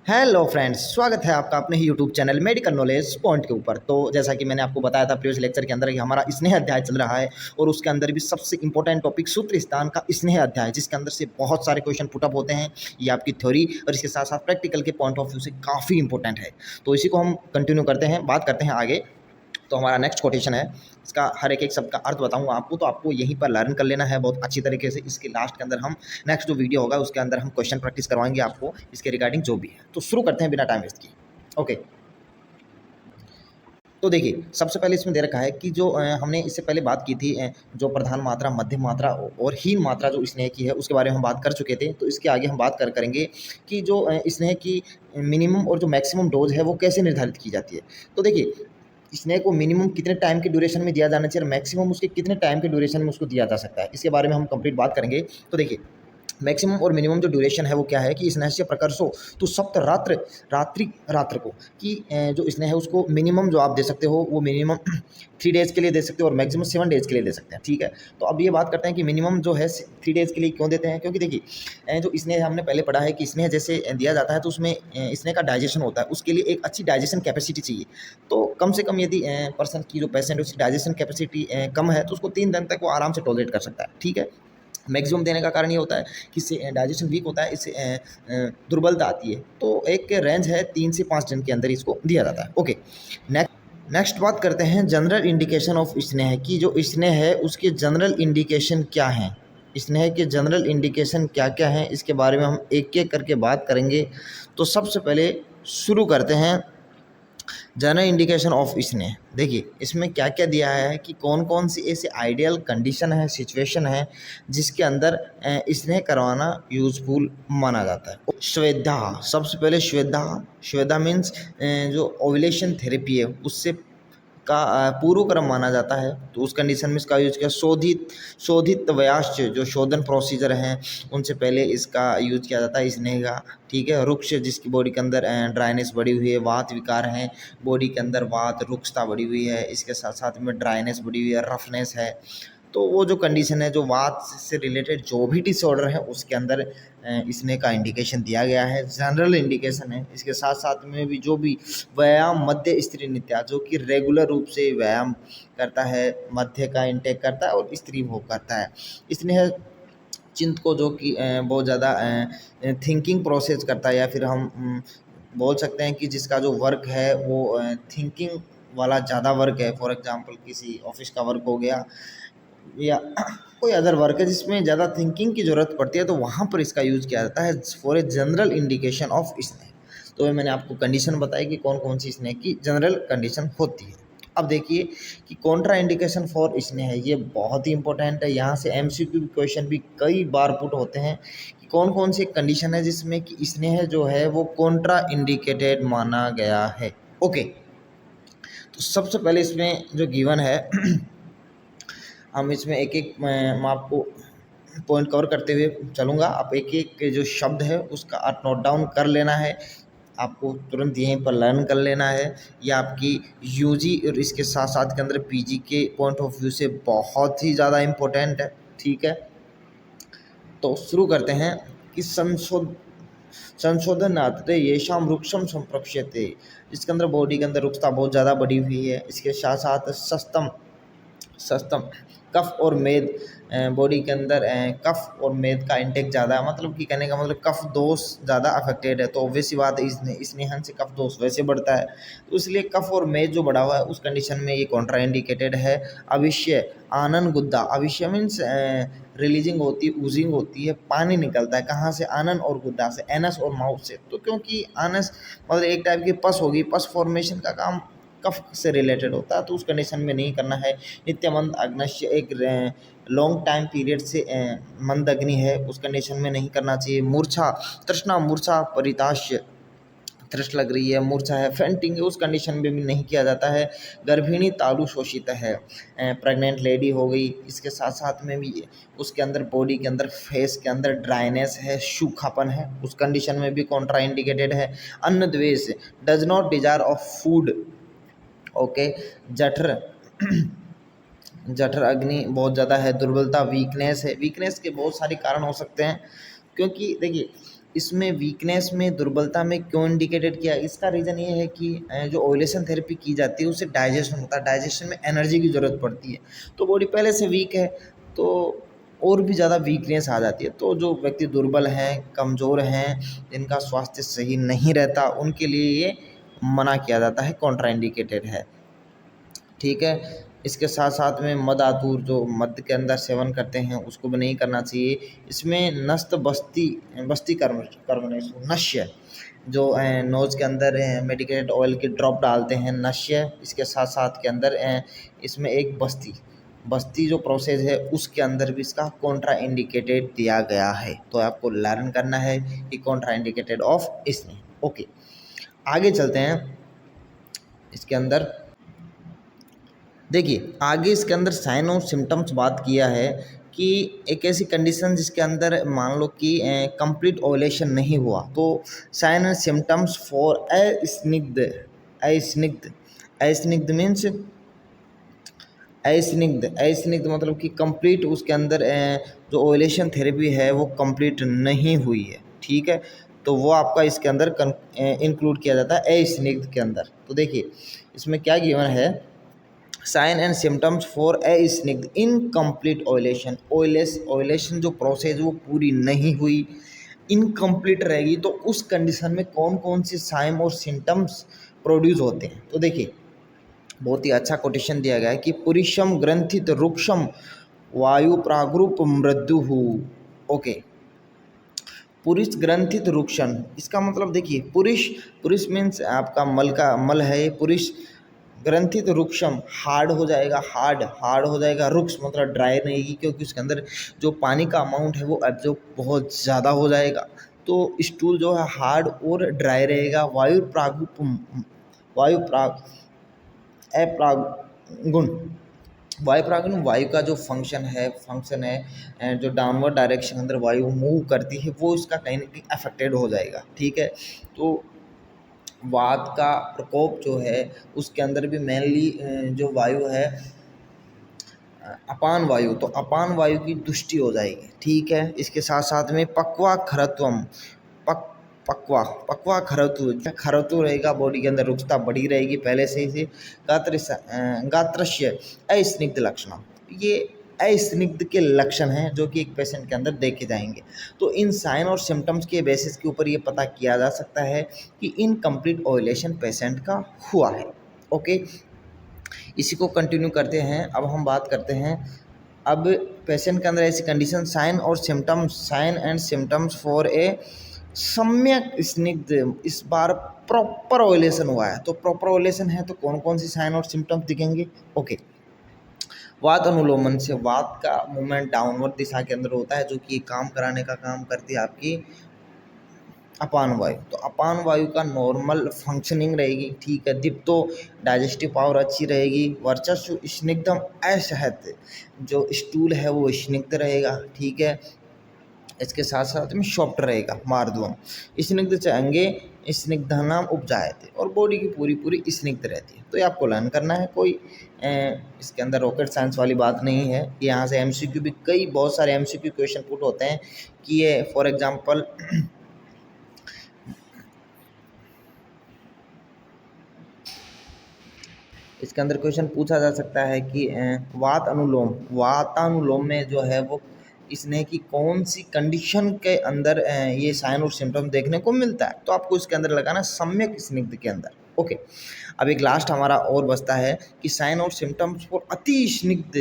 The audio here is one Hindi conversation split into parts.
हेलो फ्रेंड्स, स्वागत है आपका अपने ही YouTube channel medical knowledge point के ऊपर। तो जैसा कि मैंने आपको बताया था प्रीवियस लेक्चर के अंदर कि हमारा स्नेह अध्याय चल रहा है और उसके अंदर भी सबसे इंपॉर्टेंट टॉपिक सूत्र स्थान का स्नेह अध्याय, जिसके अंदर से बहुत सारे क्वेश्चन पुटअप होते हैं। ये आपकी थ्योरी और इसके साथ साथ प्रैक्टिकल के पॉइंट ऑफ व्यू से काफ़ी इंपॉर्टेंट है। तो इसी को हम कंटिन्यू करते हैं, बात करते हैं आगे। तो हमारा नेक्स्ट कोटेशन है, इसका हर एक शब्द का अर्थ बताऊंगा आपको, तो आपको यहीं पर लर्न कर लेना है बहुत अच्छी तरीके से। इसके लास्ट के अंदर हम नेक्स्ट जो वीडियो होगा उसके अंदर हम क्वेश्चन प्रैक्टिस करवाएंगे आपको इसके रिगार्डिंग जो भी है। तो शुरू करते हैं बिना टाइम वेस्ट किए। ओके, तो देखिए सबसे पहले इसमें दे रखा है कि जो हमने इससे पहले बात की थी, जो प्रधान मात्रा, मध्यम मात्रा और हीन मात्रा जो स्नेह की है उसके बारे में हम बात कर चुके थे। तो इसके आगे हम बात करेंगे कि जो स्नेह की मिनिमम और जो मैक्सिमम डोज है वो कैसे निर्धारित की जाती है। तो देखिए स्नेह को मिनिमम कितने टाइम के ड्यूरेशन में दिया जाना चाहिए और मैक्सिमम उसके कितने टाइम के ड्यूरेशन में उसको दिया जा सकता है, इसके बारे में हम कंप्लीट बात करेंगे। तो देखिए मैक्सिमम और मिनिमम जो ड्यूरेशन है वो क्या है कि स्नेह से प्रकर्षो तो सप्त रात्र रात्रि रात्र को कि जो स्नेह है उसको मिनिमम जो आप दे सकते हो वो मिनिमम 3 डेज़ के लिए दे सकते हो और मैक्सिमम 7 डेज़ के लिए दे सकते हैं। ठीक है, तो अब ये बात करते हैं कि मिनिमम जो है 3 डेज़ के लिए क्यों देते हैं। क्योंकि देखिए जो स्नेह हमने पहले पढ़ा है कि स्नेह जैसे दिया जाता है तो उसमें स्नेह का डाइजेशन होता है, उसके लिए एक अच्छी डाइजेशन कैपेसिटी चाहिए। तो कम से कम यदि पर्सन की जो पेशेंट है उसकी डाइजेशन कैपेसिटी कम है तो उसको 3 दिन तक वो आराम से टॉलरेट कर सकता है। ठीक है, मैक्सिमम देने का कारण ये होता है कि इससे डाइजेशन वीक होता है, इससे दुर्बलता आती है। तो एक रेंज है 3 से 5 दिन के अंदर इसको दिया जाता है। ओके, नेक्स्ट बात करते हैं जनरल इंडिकेशन ऑफ स्नेह की। जो स्नेह है उसके जनरल इंडिकेशन क्या हैं, स्नेह के जनरल इंडिकेशन क्या क्या हैं, इसके बारे में हम एक एक करके बात करेंगे। तो सबसे पहले शुरू करते हैं जनरल इंडिकेशन ऑफ स्नेह। देखिए इसमें क्या क्या दिया है कि कौन कौन सी ऐसी आइडियल कंडीशन है, सिचुएशन है जिसके अंदर स्नेह करवाना यूजफुल माना जाता है। श्वेधा, सबसे पहले श्वेधा, श्वेधा मीन्स जो ओव्यूलेशन थेरेपी है उससे का पूर्व क्रम माना जाता है। तो उस कंडीशन में इसका यूज किया। शोधित, शोधित वयाश्च जो शोधन प्रोसीजर हैं उनसे पहले इसका यूज किया जाता है स्नेह का। ठीक है, रुक्ष जिसकी बॉडी के अंदर ड्राइनेस बढ़ी हुई है, वात विकार है, बॉडी के अंदर वात रुक्षता बढ़ी हुई है, इसके साथ साथ में ड्राइनेस बढ़ी हुई है, रफनेस है। तो वो जो कंडीशन है, जो वात से रिलेटेड जो भी डिसऑर्डर है उसके अंदर इसने का इंडिकेशन दिया गया है, जनरल इंडिकेशन है। इसके साथ साथ में भी जो भी व्यायाम, मध्य स्त्री नित्या जो कि रेगुलर रूप से व्यायाम करता है, मध्य का इंटेक करता है और स्त्री भोग करता है। इसने चिंत को जो कि बहुत ज़्यादा थिंकिंग प्रोसेस करता है, या फिर हम बोल सकते हैं कि जिसका जो वर्क है वो थिंकिंग वाला ज़्यादा वर्क है। फॉर एग्जांपल किसी ऑफिस का वर्क हो गया या कोई अदर वर्क है जिसमें ज़्यादा थिंकिंग की ज़रूरत पड़ती है, तो वहाँ पर इसका यूज़ किया जाता है for a general indication of स्नेह। तो मैंने आपको कंडीशन बताई कि कौन कौन सी स्नेह की जनरल कंडीशन होती है। अब देखिए कि कॉन्ट्रा इंडिकेशन फॉर स्नेह है, ये बहुत ही इंपॉर्टेंट है। यहाँ से एमसीक्यू क्वेश्चन भी कई बार पुट होते हैं कि कौन कौन सी कंडीशन है जिसमें कि स्नेह जो है वो कॉन्ट्रा इंडिकेटेड माना गया है। ओके, तो सबसे पहले इसमें जो गिवन है हम इसमें एक एक मैं आपको पॉइंट कवर करते हुए चलूँगा। आप एक एक जो शब्द है उसका अर्थ नोट डाउन कर लेना है, आपको तुरंत यहीं पर लर्न कर लेना है। ये आपकी यूजी और इसके साथ साथ के अंदर पीजी के पॉइंट ऑफ व्यू से बहुत ही ज़्यादा इम्पोर्टेंट है। ठीक है, तो शुरू करते हैं कि संशोधनाते येषाम वृक्षम संप्रक्ष्यते, इसके अंदर बॉडी के अंदर रुक्षता बहुत ज़्यादा बढ़ी हुई है। इसके साथ साथ सस्तम, सस्तम कफ और मेद, बॉडी के अंदर कफ और मेद का इंटेक ज़्यादा है, मतलब कि कहने का मतलब कफ दोष ज़्यादा अफेक्टेड है। तो ऑब्वियस सी बात है स्नेहन से कफ दोष वैसे बढ़ता है, तो इसलिए कफ और मेद जो बढ़ा हुआ है उस कंडीशन में ये कॉन्ट्रा इंडिकेटेड है। अविष्य आनन गुद्दा, अविष्य मीन्स रिलीजिंग होती है, ऊजिंग होती है, पानी निकलता है। कहाँ से? आनन और गुद्दा से, एनस और माउथ से। तो क्योंकि आनस मतलब एक टाइप की पस होगी, पस फॉर्मेशन का काम कफ से रिलेटेड होता है, तो उस कंडीशन में नहीं करना है। नित्यमंद अग्नश्य एक लॉन्ग टाइम पीरियड से मंद अग्नि है, उस कंडीशन में नहीं करना चाहिए। मूर्छा, तृष्णा, मूर्छा, परिताश्य, तृष्ण लग रही है, मूर्छा है, फेंटिंग है, उस कंडीशन में भी नहीं किया जाता है। गर्भिणी तालु शोषित है, प्रेग्नेंट लेडी हो गई, इसके साथ साथ में भी उसके अंदर बॉडी के अंदर फेस के अंदर ड्राइनेस है, सूखापन है, उस कंडीशन में भी कॉन्ट्रा इंडिकेटेड है। अन्न द्वेष, does not desire of food. Okay, जठर, जठर अग्नि बहुत ज़्यादा है। दुर्बलता, वीकनेस है, वीकनेस के बहुत सारे कारण हो सकते हैं। क्योंकि देखिए इसमें वीकनेस में, दुर्बलता में क्यों इंडिकेटेड किया? इसका रीज़न ये है कि जो ओव्यूलेशन थेरेपी की जाती है उससे डाइजेशन होता है, डाइजेशन में एनर्जी की ज़रूरत पड़ती है, तो बॉडी पहले से वीक है तो और भी ज़्यादा वीकनेस आ जाती है। तो जो व्यक्ति दुर्बल हैं, कमज़ोर हैं, जिनका स्वास्थ्य सही नहीं रहता, उनके लिए ये मना किया जाता है, कॉन्ट्रा इंडिकेटेड है, ठीक है। इसके साथ साथ में मद आतूर, जो मद के अंदर सेवन करते हैं, उसको भी नहीं करना चाहिए। इसमें नस्त बस्ती बस्ती कर्म कर्मनेशु नश्य, जो नोज़ के अंदर मेडिकेटेड ऑयल के ड्रॉप डालते हैं, नश्य। इसके साथ साथ के अंदर इसमें एक बस्ती बस्ती जो प्रोसेस है उसके अंदर भी इसका कॉन्ट्रा इंडिकेटेड दिया गया है। तो आपको लर्न करना है कि कॉन्ट्रा इंडिकेटेड ऑफ इसने। ओके, आगे चलते हैं। इसके अंदर देखिए, आगे इसके अंदर साइन और सिम्टम्स बात किया है कि एक ऐसी कंडीशन जिसके अंदर मान लो कि कंप्लीट ओवुलेशन नहीं हुआ, तो साइन एंड सिम्टम्स फॉर अस्निग्ध अस्निग्ध मीन्स अस्निग्ध मतलब कि कंप्लीट उसके अंदर जो ओवुलेशन थेरेपी है वो कंप्लीट नहीं हुई है, ठीक है। तो वो आपका इसके अंदर इंक्लूड किया जाता है अस्निग्ध के अंदर। तो देखिए इसमें क्या गिवन है, साइन एंड सिम्टम्स फॉर अस्निग्ध इनकम्प्लीट ओवुलेशन। ओवुलेशन जो प्रोसेस वो पूरी नहीं हुई, इनकम्प्लीट रहेगी, तो उस कंडीशन में कौन कौन से साइन और सिम्टम्स प्रोड्यूस होते हैं। तो देखिए बहुत ही अच्छा कोटेशन दिया गया है कि पुरुषम ग्रंथित रुक्षम वायु प्रागरूप मृत्यु। ओके, पुरुष ग्रंथित रुक्षण, इसका मतलब देखिए पुरुष मीन्स आपका मल का मल है, पुरुष ग्रंथित रुक्षम हार्ड हो जाएगा, हार्ड हो जाएगा। रुक्ष मतलब ड्राई रहेगी, क्योंकि उसके अंदर जो पानी का अमाउंट है वो एब्जॉर्ब बहुत ज़्यादा हो जाएगा, तो स्टूल जो है हार्ड और ड्राई रहेगा। वायु प्राग अप्रागुण, वायु प्रागुण वायु का जो फंक्शन है जो डाउनवर्ड डायरेक्शन अंदर वायु मूव करती है वो इसका कहीं ना कहीं अफेक्टेड हो जाएगा, ठीक है। तो वात का प्रकोप जो है उसके अंदर भी मेनली जो वायु है अपान वायु, तो अपान वायु की दुष्टि हो जाएगी, ठीक है। इसके साथ साथ में पक्वा खरत्वम, पक्वा खरत्व रहेगा, बॉडी के अंदर रुक्षता बढ़ी रहेगी पहले से ही। गात्रस्य अस्निग्ध लक्षण, ये अस्निग्ध के लक्षण हैं जो कि एक पेशेंट के अंदर देखे जाएंगे। तो इन साइन और सिम्टम्स के बेसिस के ऊपर ये पता किया जा सकता है कि इनकम्प्लीट ओवुलेशन पेशेंट का हुआ है। ओके, इसी को कंटिन्यू करते हैं। अब हम बात करते हैं, अब पेशेंट के अंदर ऐसी condition sign and symptoms for a सम्यक स्निग्ध, इस बार प्रॉपर ओवुलेशन हुआ है। तो प्रॉपर ओवुलेशन है तो कौन कौन सी साइन और सिम्टम्स दिखेंगे? ओके, वात अनुलोमन से वात का मूवमेंट डाउनवर्ड दिशा के अंदर होता है, जो कि काम कराने का काम करती है आपकी अपान वायु। तो अपान वायु का नॉर्मल फंक्शनिंग रहेगी, ठीक है। दीप्तो डाइजेस्टिव पावर अच्छी रहेगी। वर्चस्व स्निग्धम असहत, जो स्टूल है वो स्निग्ध रहेगा, ठीक है। इसके साथ साथ में सॉफ्ट रहेगा, मार्दवम स्निग्ध च अंगे स्निग्धानाम उपजायते, और बॉडी की पूरी स्निग्ध रहती है। तो ये आपको लर्न करना है, कोई इसके अंदर रॉकेट साइंस वाली बात नहीं है। यहाँ से एमसीक्यू भी बहुत सारे एमसीक्यू क्वेश्चन पुट होते हैं कि ये फॉर एग्जांपल इसके अंदर क्वेश्चन पूछा जा सकता है कि वातानुलोम में जो है वो इसने की कौन सी कंडीशन के अंदर ये साइन और सिम्टम देखने को मिलता है। तो आपको इसके अंदर लगाना सम्यक स्निग्ध के अंदर। ओके, अब एक लास्ट हमारा और बचता है कि साइन और सिम्टम्स फॉर अति स्निग्ध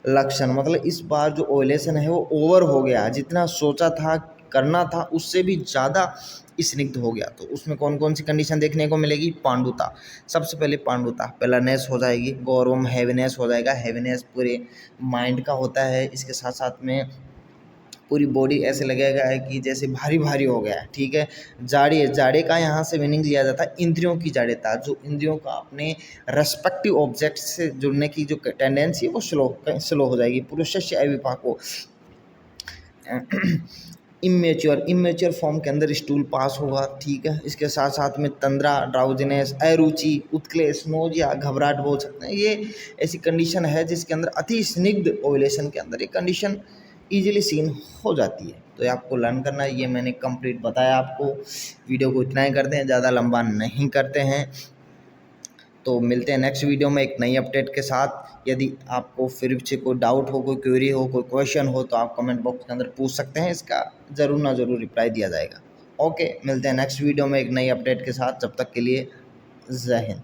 लक्षण, मतलब इस बार जो ओवुलेशन है वो ओवर हो गया, जितना सोचा था करना था उससे भी ज़्यादा स्निग्ध हो गया। तो उसमें कौन कौन सी कंडीशन देखने को मिलेगी? पांडुता, सबसे पहले पांडुता, पेलरनेस हो जाएगी, गौरवम हैवीनेस हो जाएगा, हैवीनेस पूरे माइंड का होता है। इसके साथ साथ में पूरी बॉडी ऐसे लगेगा है कि जैसे भारी भारी हो गया है, ठीक है। जाड़े का यहाँ से मीनिंग लिया जाता है इंद्रियों की जाड़ेता, जो इंद्रियों का अपने रेस्पेक्टिव ऑब्जेक्ट से जुड़ने की जो टेंडेंसी है वो स्लो हो जाएगी। पुरुषस्य अविपाको, इमेच्योर फॉर्म के अंदर स्टूल पास होगा, ठीक है। इसके साथ साथ में तंद्रा, ड्राउजिनेस, अरुचि, उत्क्लेश, नोजिया, घबराहट बोल सकते हैं। ये ऐसी कंडीशन है जिसके अंदर अति स्निग्ध ओवुलेशन के अंदर ये कंडीशन ईजिली सीन हो जाती है। तो ये आपको लर्न करना है, ये मैंने कंप्लीट बताया आपको। वीडियो को इतना ही करते हैं, ज़्यादा लंबा नहीं करते हैं। तो मिलते हैं नेक्स्ट वीडियो में एक नई अपडेट के साथ। यदि आपको फिर से कोई डाउट हो, कोई क्वेरी हो, कोई क्वेश्चन हो, तो आप कमेंट बॉक्स के अंदर पूछ सकते हैं, इसका ज़रूर ना ज़रूर रिप्लाई दिया जाएगा। ओके, मिलते हैं नेक्स्ट वीडियो में एक नई अपडेट के साथ। जब तक के लिए जय हिंद।